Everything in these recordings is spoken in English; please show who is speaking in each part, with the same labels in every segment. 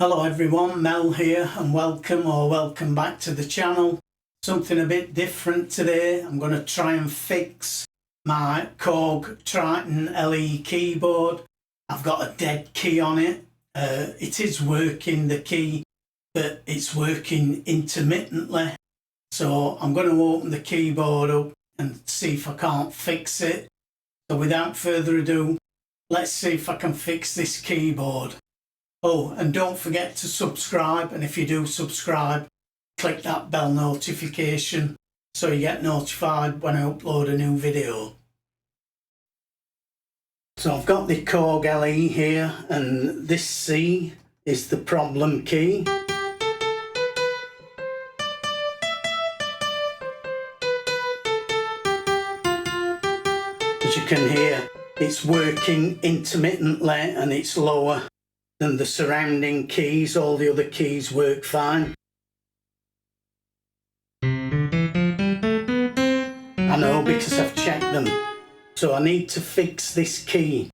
Speaker 1: Hello everyone, Mel here and welcome back to the channel. Something a bit different today. I'm going to try and fix my Korg Triton LE keyboard. I've got a dead key on it. It is working, the key, but it's working intermittently. So I'm going to open the keyboard up and see if I can't fix it. So without further ado, let's see if I can fix this keyboard. Oh, and don't forget to subscribe, and if you do subscribe, click that bell notification so you get notified when I upload a new video. So I've got the Korg LE here, and this C is the problem key. As you can hear, it's working intermittently and it's lower than the surrounding keys. All the other keys work fine. I know because I've checked them. So I need to fix this key.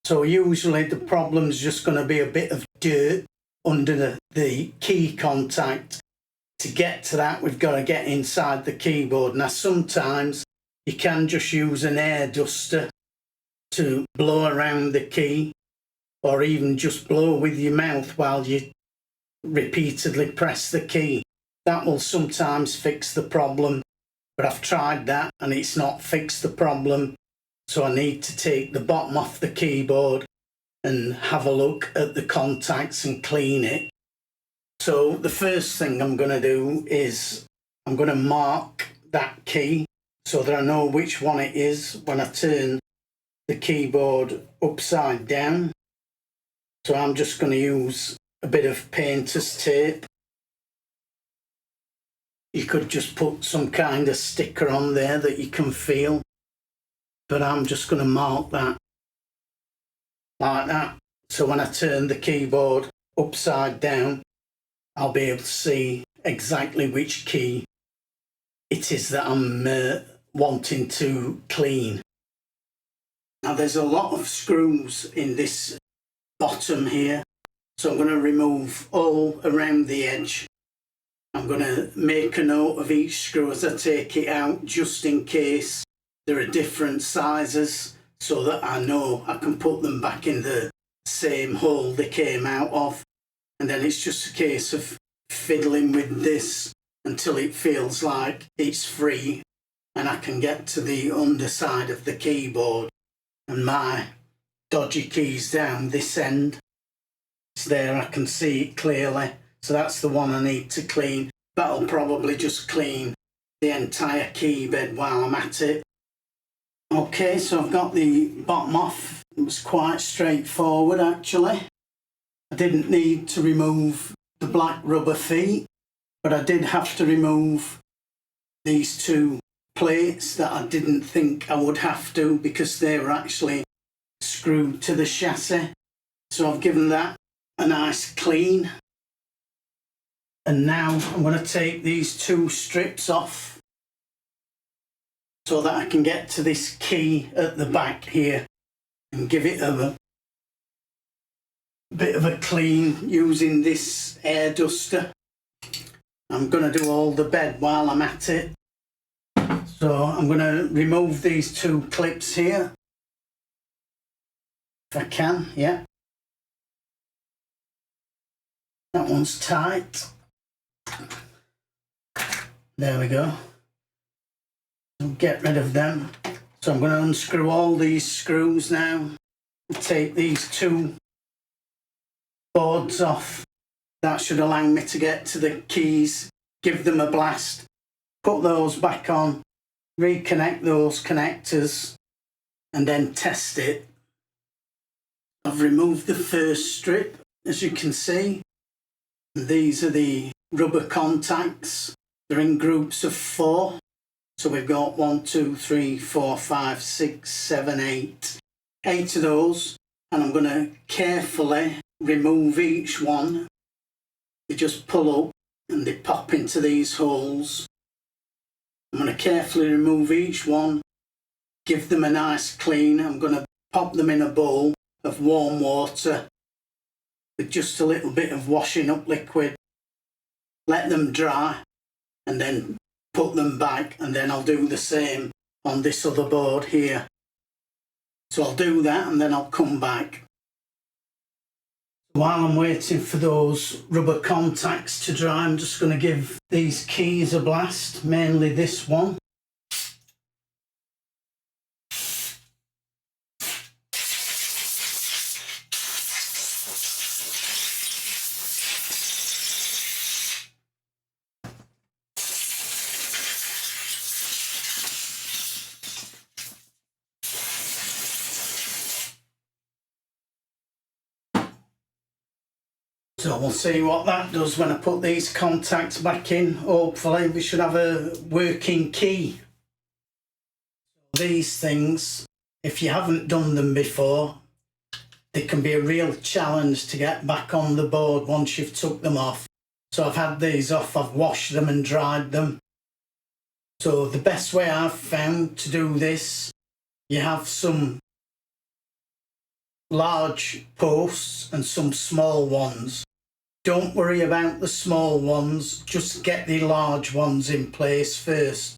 Speaker 1: So usually the problem's just going to be a bit of dirt under the key contact. To get to that, we've got to get inside the keyboard. Now sometimes you can just use an air duster to blow around the key, or even just blow with your mouth while you repeatedly press the key. That will sometimes fix the problem, but I've tried that and it's not fixed the problem. So I need to take the bottom off the keyboard and have a look at the contacts and clean it. So the first thing I'm going to do is I'm going to mark that key so that I know which one it is when I turn the keyboard upside down. So I'm just going to use a bit of painter's tape. You could just put some kind of sticker on there that you can feel, but I'm just going to mark that like that. So when I turn the keyboard upside down, I'll be able to see exactly which key it is that I'm wanting to clean. Now there's a lot of screws in this bottom here, so I'm going to remove all around the edge. I'm going to make a note of each screw as I take it out, just in case there are different sizes, so that I know I can put them back in the same hole they came out of. And then it's just a case of fiddling with this until it feels like it's free and I can get to the underside of the keyboard. And my dodgy keys down this end. It's there, I can see it clearly. So that's the one I need to clean. That'll probably just clean the entire key bed while I'm at it. Okay, so I've got the bottom off. It was quite straightforward actually. I didn't need to remove the black rubber feet, but I did have to remove these two plates that I didn't think I would have to, because they were actually screwed to the chassis. So I've given that a nice clean. And now I'm going to take these two strips off so that I can get to this key at the back here and give it a bit of a clean using this air duster. I'm going to do all the bed while I'm at it. So I'm going to remove these two clips here. If I can, yeah. That one's tight. There we go. I'll get rid of them. So I'm going to unscrew all these screws now. Take these two boards off. That should allow me to get to the keys, give them a blast, put those back on, reconnect those connectors, and then test it. I've removed the first strip, as you can see. These are the rubber contacts. They're in groups of 4. So we've got 1, 2, 3, 4, 5, 6, 7, 8. 8 of those. And I'm going to carefully remove each one. They just pull up and they pop into these holes. I'm going to carefully remove each one, give them a nice clean. I'm going to pop them in a bowl of warm water with just a little bit of washing up liquid, let them dry, and then put them back, and then I'll do the same on this other board here. So I'll do that and then I'll come back. While I'm waiting for those rubber contacts to dry, I'm just going to give these keys a blast, mainly this one. So we'll see what that does when I put these contacts back in. Hopefully we should have a working key. These things, if you haven't done them before, they can be a real challenge to get back on the board once you've took them off. So I've had these off, I've washed them and dried them. So the best way I've found to do this, you have some large posts and some small ones. Don't worry about the small ones, just get the large ones in place first.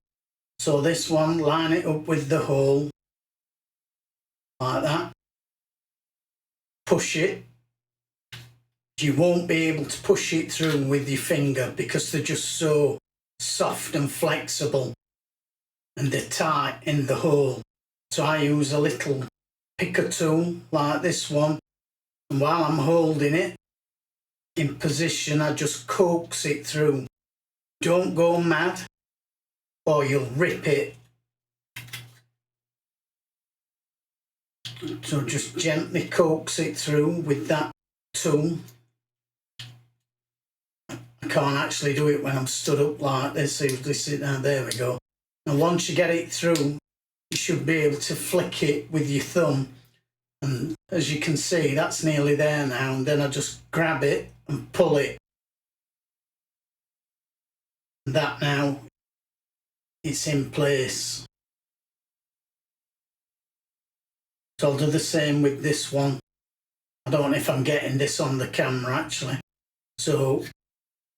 Speaker 1: So this one, line it up with the hole, like that. Push it. You won't be able to push it through with your finger because they're just so soft and flexible and they're tight in the hole. So I use a little picker tool like this one, and while I'm holding it in position, I just coax it through. Don't go mad or you'll rip it. So just gently coax it through with that tool. I can't actually do it when I'm stood up like this. There we go. And once you get it through, you should be able to flick it with your thumb. And as you can see, that's nearly there now. And then I just grab it and pull it. And that now, it's in place. So I'll do the same with this one. I don't know if I'm getting this on the camera actually. So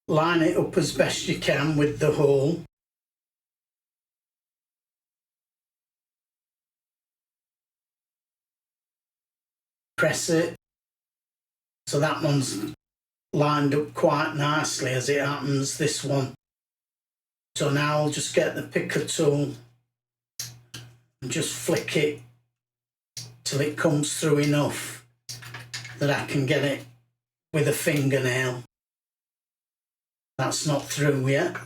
Speaker 1: line it up as best you can with the hole. Press it. So that one's lined up quite nicely as it happens, this one. So now I'll just get the picker tool and just flick it till it comes through enough that I can get it with a fingernail. That's not through yet.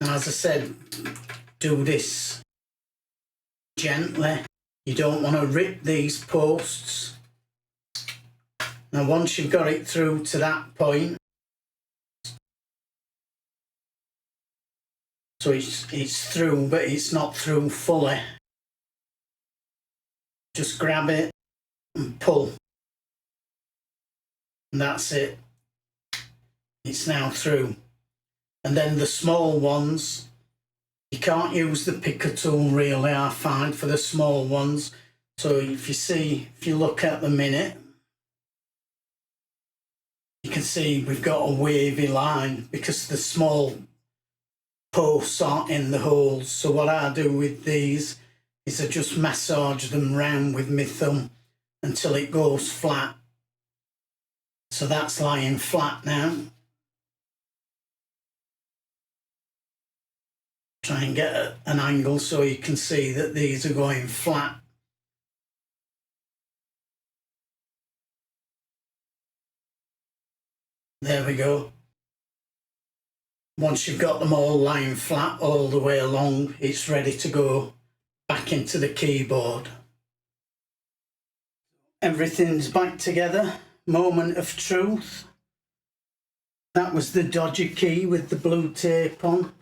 Speaker 1: And as I said, do this gently. You don't want to rip these posts. Now once you've got it through to that point, so it's through but it's not through fully, just grab it and pull. And that's it. It's now through. And then the small ones, you can't use the picker tool really, I find, for the small ones. So if you look at the minute, you can see we've got a wavy line because the small posts aren't in the holes. So what I do with these is I just massage them round with my thumb until it goes flat. So that's lying flat now. Try and get an angle so you can see that these are going flat. There we go. Once you've got them all lying flat all the way along, it's ready to go back into the keyboard. Everything's back together. Moment of truth. That was the dodgy key with the blue tape on.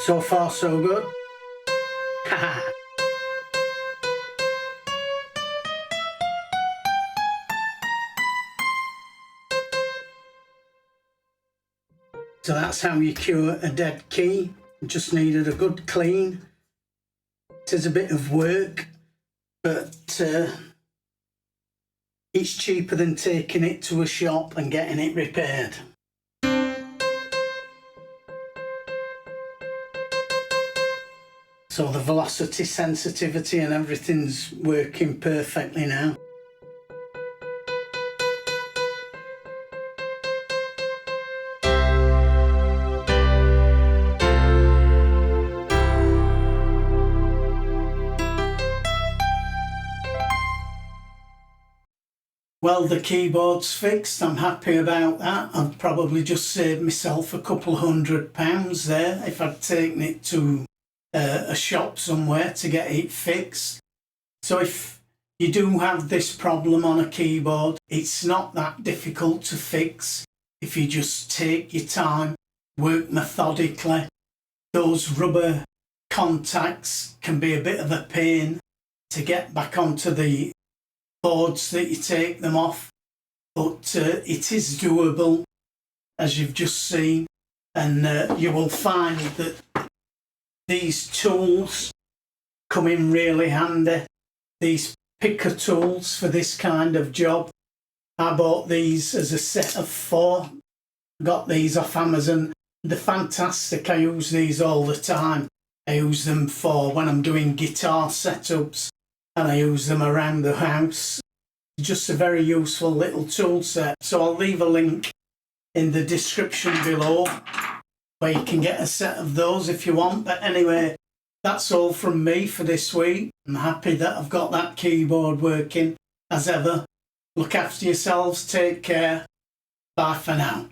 Speaker 1: So far so good. Haha. So that's how you cure a dead key. Just needed a good clean. It is a bit of work, but it's cheaper than taking it to a shop and getting it repaired. So the velocity sensitivity and everything's working perfectly now. Well, the keyboard's fixed. I'm happy about that. I've probably just saved myself a couple £100 there if I'd taken it to a shop somewhere to get it fixed. So if you do have this problem on a keyboard, it's not that difficult to fix if you just take your time, work methodically. Those rubber contacts can be a bit of a pain to get back onto the boards that you take them off, but it is doable, as you've just seen, and you will find that these tools come in really handy. These picker tools for this kind of job. I bought these as a set of 4. Got these off Amazon. They're fantastic. I use these all the time. I use them for when I'm doing guitar setups, and I use them around the house. Just a very useful little tool set. So I'll leave a link in the description below where you can get a set of those if you want. But anyway, that's all from me for this week. I'm happy that I've got that keyboard working as ever. Look after yourselves, take care. Bye for now.